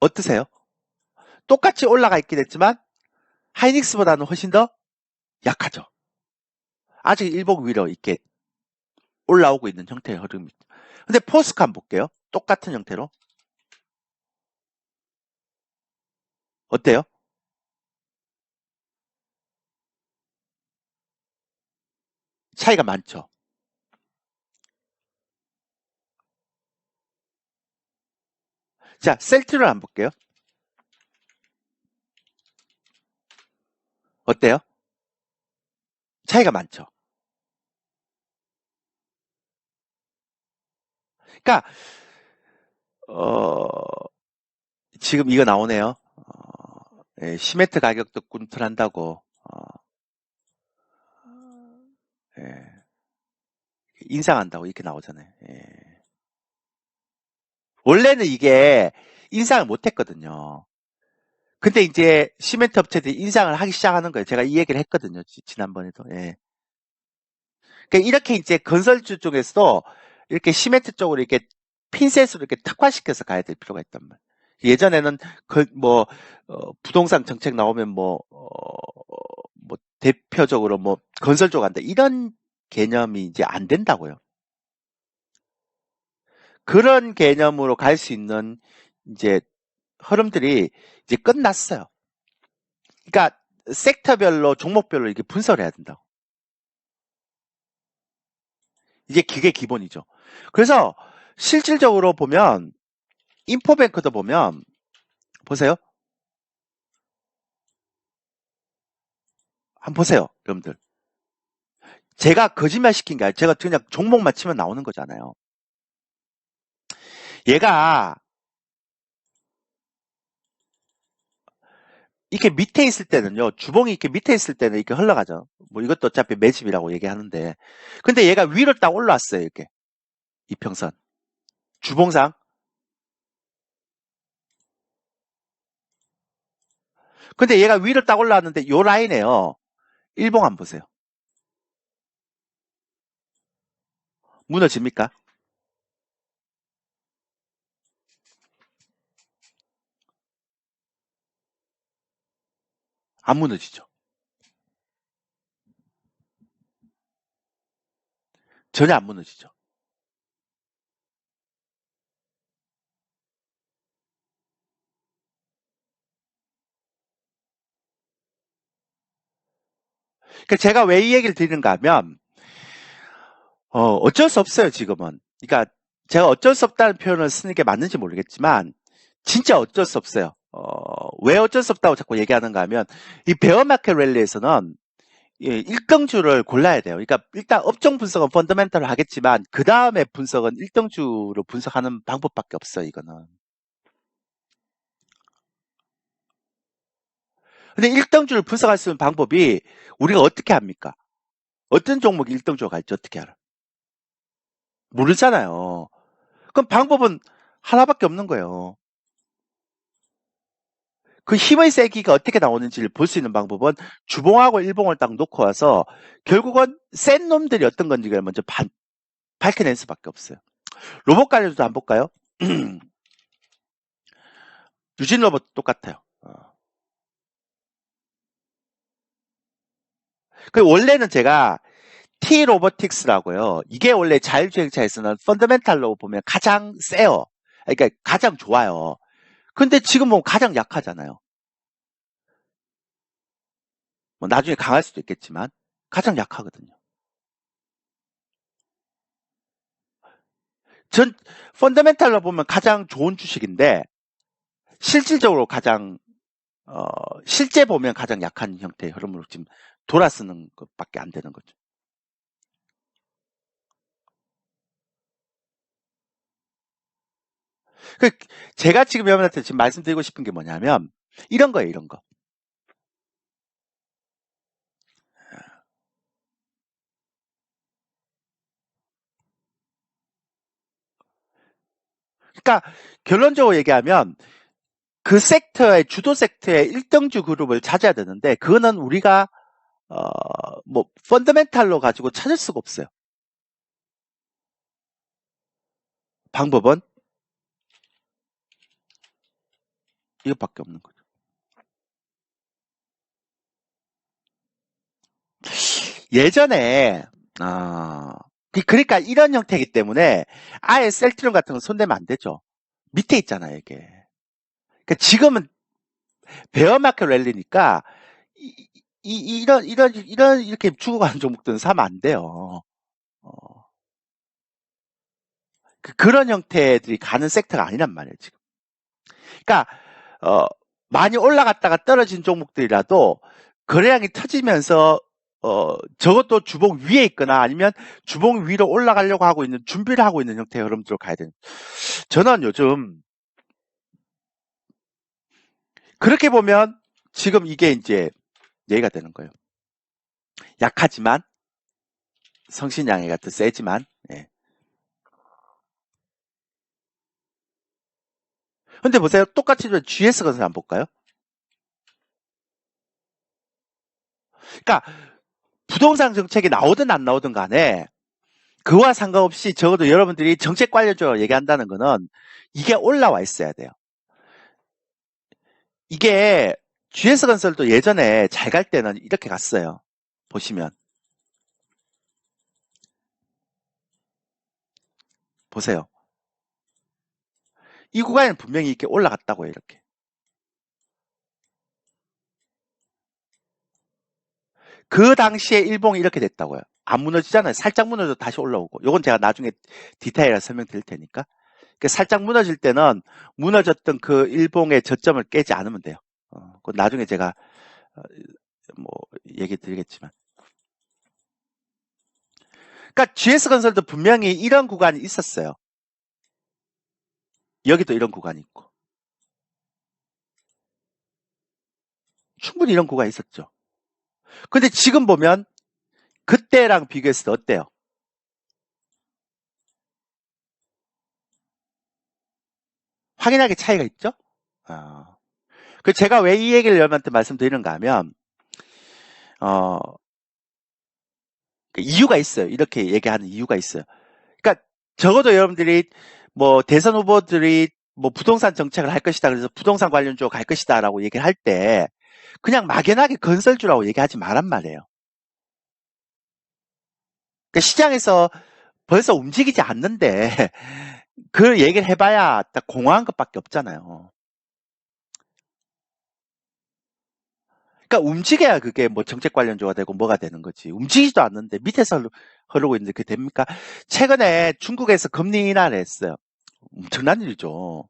어떠세요? 똑같이 올라가 있긴 했지만 하이닉스보다는 훨씬 더 약하죠. 아직 일봉 위로 이렇게 올라오고 있는 형태의 흐름입니다. 근데 포스코 한번 볼게요. 똑같은 형태로. 어때요? 차이가 많죠. 자, 셀트리온 한번 볼게요. 어때요? 차이가 많죠. 그러니까 지금 이거 나오네요. 예, 시멘트 가격도 꿈틀한다고. 예, 인상한다고 이렇게 나오잖아요. 예. 원래는 이게 인상을 못 했거든요. 근데 이제 시멘트 업체들이 인상을 하기 시작하는 거예요. 제가 이 얘기를 했거든요. 지난번에도. 예. 그러니까 이렇게 이제 건설주 쪽에서도 이렇게 시멘트 쪽으로 이렇게 핀셋으로 이렇게 특화시켜서 가야 될 필요가 있단 말이에요. 예전에는 부동산 정책 나오면 뭐 대표적으로 뭐 건설 쪽 한다 이런 개념이 이제 안 된다고요. 그런 개념으로 갈 수 있는 이제 흐름들이 이제 끝났어요. 그러니까 섹터별로 종목별로 이렇게 분석을 해야 된다고. 이게 그게 기본이죠. 그래서 실질적으로 보면 인포뱅크도 보면 보세요. 한번 보세요, 여러분들. 제가 거짓말 시킨 게 아니라 제가 그냥 종목만 치면 나오는 거잖아요. 얘가 이렇게 밑에 있을 때는요, 주봉이 이렇게 밑에 있을 때는 이렇게 흘러가죠. 뭐 이것도 어차피 매집이라고 얘기하는데. 근데 얘가 위로 딱 올라왔어요, 이렇게. 이평선. 주봉상. 근데 얘가 위로 딱 올라왔는데 요 라인에요. 일봉 한번 보세요. 무너집니까? 안 무너지죠. 전혀 안 무너지죠. 그러니까 제가 왜 이 얘기를 드리는가 하면, 어쩔 수 없어요, 지금은. 그러니까 제가 어쩔 수 없다는 표현을 쓰는 게 맞는지 모르겠지만, 진짜 어쩔 수 없어요. 왜 어쩔 수 없다고 자꾸 얘기하는가 하면, 이 베어마켓 랠리에서는 1등주를 골라야 돼요. 그러니까 일단 업종 분석은 펀더멘털을 하겠지만, 그 다음에 분석은 1등주로 분석하는 방법밖에 없어요, 이거는. 근데 1등주를 분석할 수 있는 방법이 우리가 어떻게 합니까? 어떤 종목이 1등주로 갈지 어떻게 알아? 모르잖아요. 그럼 방법은 하나밖에 없는 거예요. 그 힘의 세기가 어떻게 나오는지를 볼 수 있는 방법은 주봉하고 일봉을 딱 놓고 와서 결국은 센 놈들이 어떤 건지를 먼저 밝혀낼 수밖에 없어요. 로봇 관련도 한번 볼까요? 유진 로봇 똑같아요. 그 원래는 제가 T 로보틱스라고요. 이게 원래 자율주행차에서는 펀더멘탈로 보면 가장 세요. 그러니까 가장 좋아요. 근데 지금 뭐 가장 약하잖아요. 뭐 나중에 강할 수도 있겠지만 가장 약하거든요. 전 펀더멘탈로 보면 가장 좋은 주식인데 실질적으로 가장 실제 보면 가장 약한 형태의 흐름으로 지금 돌아서는 것밖에 안 되는 거죠. 그 제가 지금 여러분한테 지금 말씀드리고 싶은 게 뭐냐면 이런 거예요, 이런 거. 그러니까 결론적으로 얘기하면 그 섹터의 주도 섹터의 1등주 그룹을 찾아야 되는데 그거는 우리가 뭐 펀더멘탈로 가지고 찾을 수가 없어요. 방법은 이것밖에 없는 거죠. 예전에 그러니까 이런 형태이기 때문에 아예 셀트리온 같은 건 손대면 안 되죠. 밑에 있잖아요, 이게. 그러니까 지금은 베어마켓 랠리니까 이런 이렇게 죽어가는 종목들은 사면 안 돼요. 그런 형태들이 가는 섹터가 아니란 말이에요, 지금. 그러니까 어, 많이 올라갔다가 떨어진 종목들이라도 거래량이 터지면서 저것도 주봉 위에 있거나 아니면 주봉 위로 올라가려고 하고 있는 준비를 하고 있는 형태의 흐름들로 가야 되는. 저는 요즘 그렇게 보면 지금 이게 이제 얘기가 되는 거예요. 약하지만 성신양해가 더 세지만. 예. 근데 보세요. 똑같이 GS 건설 한번 볼까요? 그러니까 부동산 정책이 나오든 안 나오든 간에 그와 상관없이 적어도 여러분들이 정책 관련적으로 얘기한다는 거는 이게 올라와 있어야 돼요. 이게 GS건설도 예전에 잘 갈 때는 이렇게 갔어요. 보시면 보세요. 이 구간에는 분명히 이렇게 올라갔다고요. 이렇게. 그 당시에 일봉이 이렇게 됐다고요. 안 무너지잖아요. 살짝 무너져 다시 올라오고. 요건 제가 나중에 디테일하게 설명드릴 테니까. 살짝 무너질 때는 무너졌던 그 일봉의 저점을 깨지 않으면 돼요. 그건 나중에 제가 뭐 얘기 드리겠지만. 그러니까 GS건설도 분명히 이런 구간이 있었어요. 여기도 이런 구간이 있고. 충분히 이런 구간이 있었죠. 근데 지금 보면 그때랑 비교했을 때 어때요? 확연하게 차이가 있죠? 그 제가 왜 이 얘기를 여러분한테 말씀드리는가 하면, 어, 그 이유가 있어요. 이렇게 얘기하는 이유가 있어요. 그러니까 적어도 여러분들이 뭐 대선 후보들이 뭐 부동산 정책을 할 것이다. 그래서 부동산 관련 쪽으로 갈 것이다. 라고 얘기를 할 때 그냥 막연하게 건설주라고 얘기하지 말란 말이에요. 그러니까 시장에서 벌써 움직이지 않는데 그 얘기를 해봐야 딱 공허한 것밖에 없잖아요. 그러니까 움직여야 그게 뭐 정책 관련주가 되고 뭐가 되는 거지. 움직이지도 않는데 밑에서 흐르고 있는데 그게 됩니까? 최근에 중국에서 금리 인하를 했어요. 엄청난 일이죠.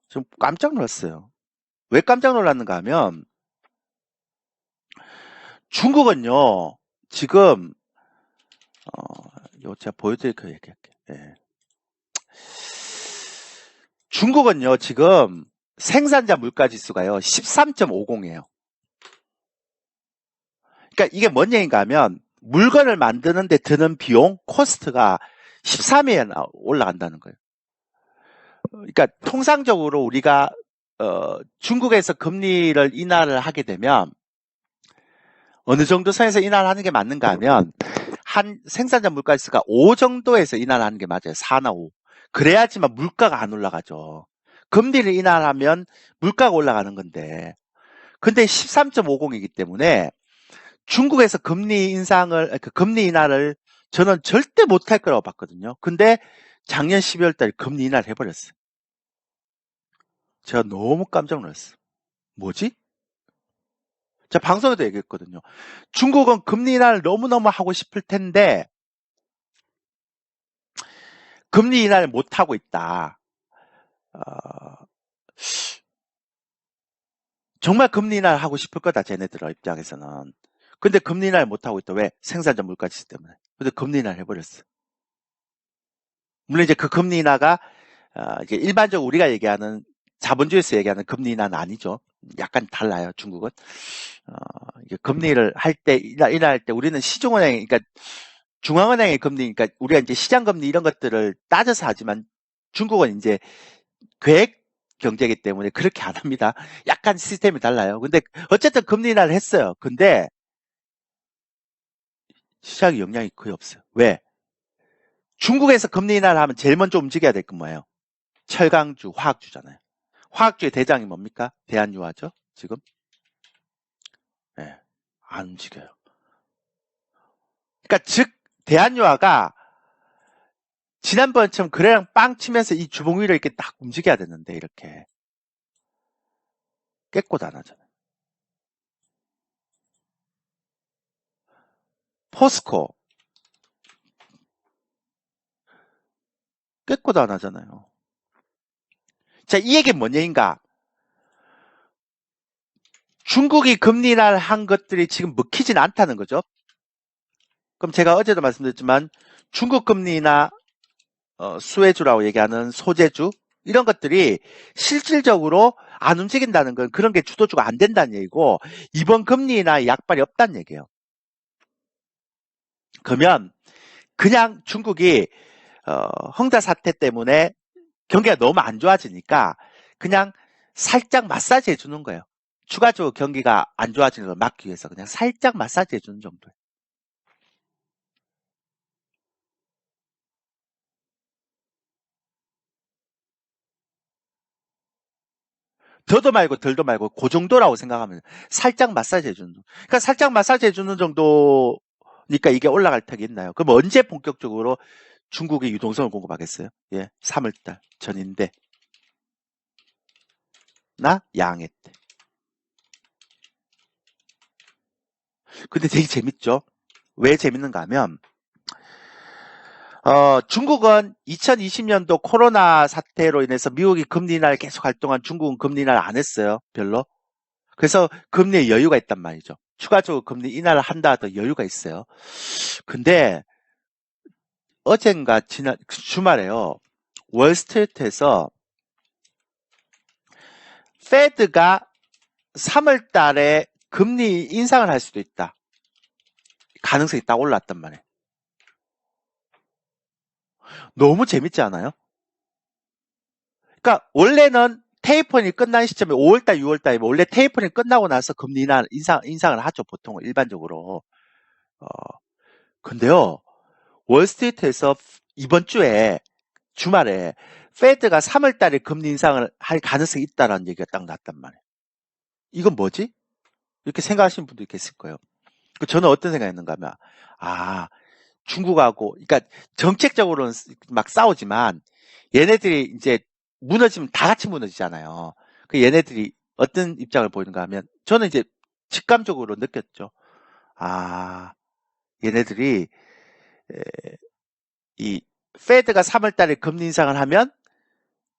좀 깜짝 놀랐어요. 왜 깜짝 놀랐는가 하면 중국은요 지금 요 제가 보여드릴 거 얘기할게요. 예. 중국은요 지금 생산자 물가 지수가요 13.50이에요. 그러니까 이게 뭔 얘기인가 하면 물건을 만드는데 드는 비용 코스트가 13에 올라간다는 거예요. 그러니까 통상적으로 우리가 중국에서 금리를 인하를 하게 되면 어느 정도 선에서 인하를 하는 게 맞는가 하면 한 생산자 물가지수가 5 정도에서 인하를 하는 게 맞아요. 4나 5. 그래야지만 물가가 안 올라가죠. 금리를 인하하면 물가가 올라가는 건데. 근데 13.50이기 때문에 중국에서 금리 인상을, 금리 인하를 저는 절대 못할 거라고 봤거든요. 근데 작년 12월 달에 금리 인하를 해버렸어요. 제가 너무 깜짝 놀랐어요. 뭐지? 제가 방송에도 얘기했거든요. 중국은 금리 인하를 너무너무 하고 싶을 텐데 금리 인하를 못하고 있다. 정말 금리 인하를 하고 싶을 거다. 쟤네들 입장에서는. 근데 금리 인하를 못하고 있다. 왜? 생산자 물가지수 때문에. 근데 금리 인하를 해버렸어. 물론 이제 그 금리 인하가 이제 일반적으로 우리가 얘기하는 자본주의에서 얘기하는 금리 인하는 아니죠. 약간 달라요. 중국은. 이게 금리를 할 때, 인하할 때 우리는 시중은행, 그러니까 중앙은행의 금리, 그러니까 우리가 이제 시장금리 이런 것들을 따져서 하지만 중국은 이제 계획 경제이기 때문에 그렇게 안 합니다. 약간 시스템이 달라요. 근데 어쨌든 금리 인하를 했어요. 근데 시장에 영향이 거의 없어요. 왜? 중국에서 금리 인하를 하면 제일 먼저 움직여야 될 건 뭐예요? 철강주, 화학주잖아요. 화학주의 대장이 뭡니까? 대한유화죠. 지금. 네, 안 움직여요. 그러니까 즉 대한유화가 지난번처럼 그래랑 빵 치면서 이 주봉 위로 이렇게 딱 움직여야 되는데 이렇게 깨꼬도 안 하잖아요. 포스코 깨꼬도 안 하잖아요. 자, 이 얘기는 뭔 얘기인가? 중국이 금리 인하를 한 것들이 지금 먹히진 않다는 거죠. 그럼 제가 어제도 말씀드렸지만 중국 금리 인하 수혜주라고 얘기하는 소재주 이런 것들이 실질적으로 안 움직인다는 건 그런 게 주도주가 안 된다는 얘기고 이번 금리나 약발이 없다는 얘기예요. 그러면 그냥 중국이 헝다 사태 때문에 경기가 너무 안 좋아지니까 그냥 살짝 마사지 해주는 거예요. 추가적으로 경기가 안 좋아지는 걸 막기 위해서 그냥 살짝 마사지 해주는 정도예요. 더도 말고 덜도 말고 그 정도라고 생각하면 살짝 마사지 해주는 정도. 그러니까 살짝 마사지 해주는 정도니까 이게 올라갈 턱이 있나요? 그럼 언제 본격적으로 중국이 유동성을 공급하겠어요? 예, 3월달 전인데 나 양해 때. 근데 되게 재밌죠? 왜 재밌는가 하면 중국은 2020년도 코로나 사태로 인해서 미국이 금리 인하를 계속 할 동안 중국은 금리 인하를 안 했어요. 별로. 그래서 금리에 여유가 있단 말이죠. 추가적으로 금리 인하를 한다 하더 여유가 있어요. 근데 어젠가 지난 주말에요. 월스트리트에서 페드가 3월 달에 금리 인상을 할 수도 있다. 가능성이 딱 올랐단 말이에요. 너무 재밌지 않아요? 그러니까 원래는 테이퍼링이 끝난 시점에 5월달, 6월달이면 원래 테이퍼링 끝나고 나서 금리 인상을 하죠. 보통 일반적으로. 어, 근데요. 월스트리트에서 이번 주에 주말에 페드가 3월 달에 금리 인상을 할 가능성이 있다라는 얘기가 딱 났단 말이에요. 이건 뭐지? 이렇게 생각하시는 분도 있겠을 거예요. 저는 어떤 생각했는가 하면 아, 중국하고 그러니까 정책적으로는 막 싸우지만 얘네들이 이제 무너지면 다 같이 무너지잖아요. 그 얘네들이 어떤 입장을 보이는가 하면 저는 이제 직감적으로 느꼈죠. 아, 얘네들이 이 페드가 3월 달에 금리 인상을 하면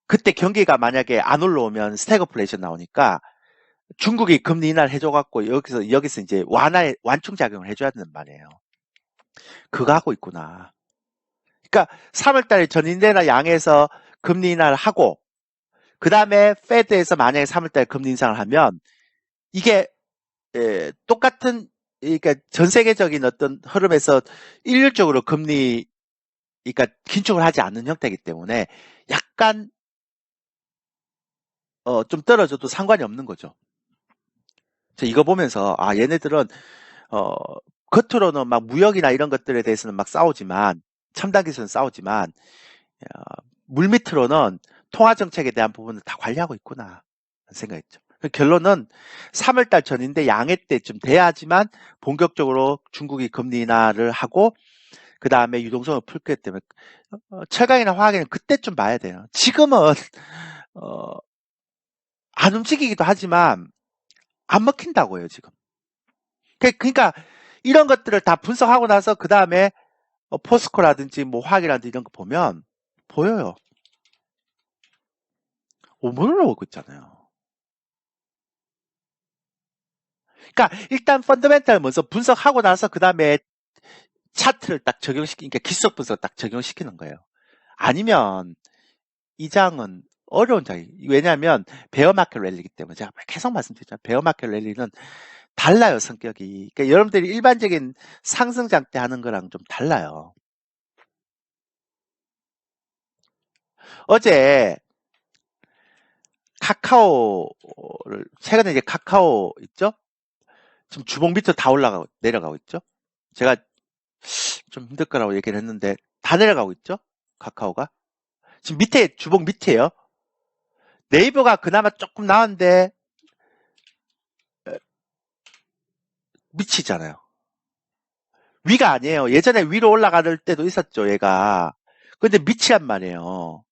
그때 경기가 만약에 안 올라오면 스태그플레이션 나오니까 중국이 금리 인하를 해줘갖고 여기서 이제 완충 작용을 해줘야 된단 말이에요. 그거 하고 있구나. 그러니까 3월 달에 전인대나 양에서 금리 인하를 하고 그 다음에 페드에서 만약에 3월 달에 금리 인상을 하면 이게 똑같은 그러니까 전 세계적인 어떤 흐름에서 일률적으로 금리 그러니까 긴축을 하지 않는 형태이기 때문에 약간 좀 떨어져도 상관이 없는 거죠. 이거 보면서 아 얘네들은 어, 겉으로는 막 무역이나 이런 것들에 대해서는 막 싸우지만 첨단 기술은 싸우지만 물밑으로는 통화 정책에 대한 부분을 다 관리하고 있구나 생각했죠. 결론은 3월달 전인데 양해 때쯤 돼야지만 본격적으로 중국이 금리 인하를 하고 그 다음에 유동성을 풀 거기 때문에 철강이나 화학에는 그때쯤 봐야 돼요. 지금은 안 움직이기도 하지만 안 먹힌다고요 지금. 그러니까 이런 것들을 다 분석하고 나서 그 다음에 포스코라든지 뭐 화학이라든지 이런 거 보면 보여요. 오물을 오고 있잖아요. 그러니까 일단 펀더멘탈 먼저 분석하고 나서 그 다음에 차트를 딱 적용시키니까 기술적 분석 딱 적용시키는 거예요. 아니면 이 장은 어려운 장이 왜냐하면 베어마켓 랠리이기 때문에 제가 계속 말씀드렸잖아요. 베어마켓 랠리는 달라요 성격이. 그러니까 여러분들이 일반적인 상승장 때 하는 거랑 좀 달라요. 어제 카카오를 최근에 이제 카카오 있죠? 지금 주봉 밑으로 다 내려가고 있죠? 제가 좀 힘들 거라고 얘기를 했는데 다 내려가고 있죠? 카카오가. 지금 밑에 주봉 밑에요. 네이버가 그나마 조금 나은데 미치잖아요. 위가 아니에요. 예전에 위로 올라갈 때도 있었죠, 얘가. 근데 미치란 말이에요.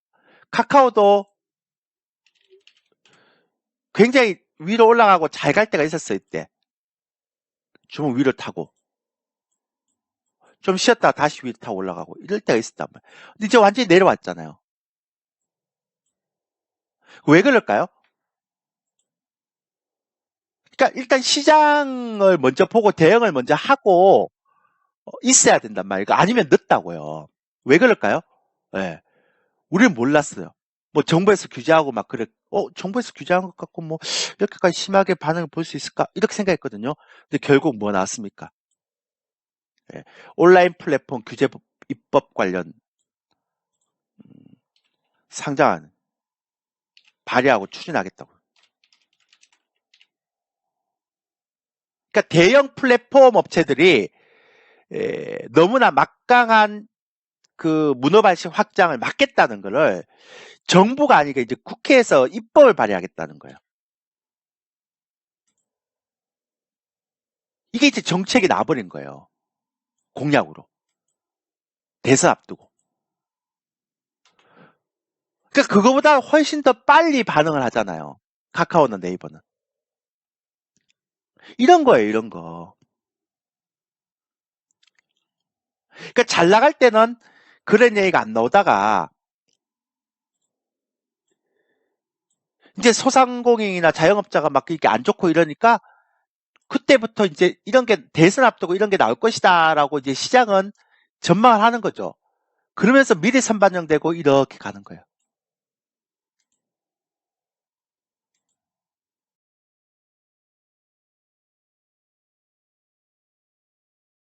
카카오도 굉장히 위로 올라가고 잘 갈 때가 있었어요, 이때. 주봉 위로 타고. 좀 쉬었다가 다시 위로 타고 올라가고 이럴 때가 있었단 말이에요. 근데 이제 완전히 내려왔잖아요. 왜 그럴까요? 그러니까 일단 시장을 먼저 보고 대응을 먼저 하고 있어야 된단 말이에요. 아니면 늦다고요. 왜 그럴까요? 네. 우리는 몰랐어요. 뭐 정부에서 규제하고 막 그래. 정부에서 규제한 것 같고 뭐 이렇게까지 심하게 반응을 볼 수 있을까? 이렇게 생각했거든요. 근데 결국 뭐 나왔습니까? 예. 온라인 플랫폼 규제 입법 관련 상장안 발의하고 추진하겠다고. 그러니까 대형 플랫폼 업체들이 너무나 막강한 그 문어발식 확장을 막겠다는 거를 정부가 아니고 이제 국회에서 입법을 발의하겠다는 거예요. 이게 이제 정책이 나버린 거예요. 공약으로. 대선 앞두고. 그러니까 그거보다 훨씬 더 빨리 반응을 하잖아요. 카카오나 네이버는. 이런 거예요, 이런 거. 그러니까 잘 나갈 때는 그런 얘기가 안 나오다가 이제 소상공인이나 자영업자가 막 이렇게 안 좋고 이러니까 그때부터 이제 이런 게 대선 앞두고 이런 게 나올 것이다라고 이제 시장은 전망을 하는 거죠. 그러면서 미리 선반영되고 이렇게 가는 거예요.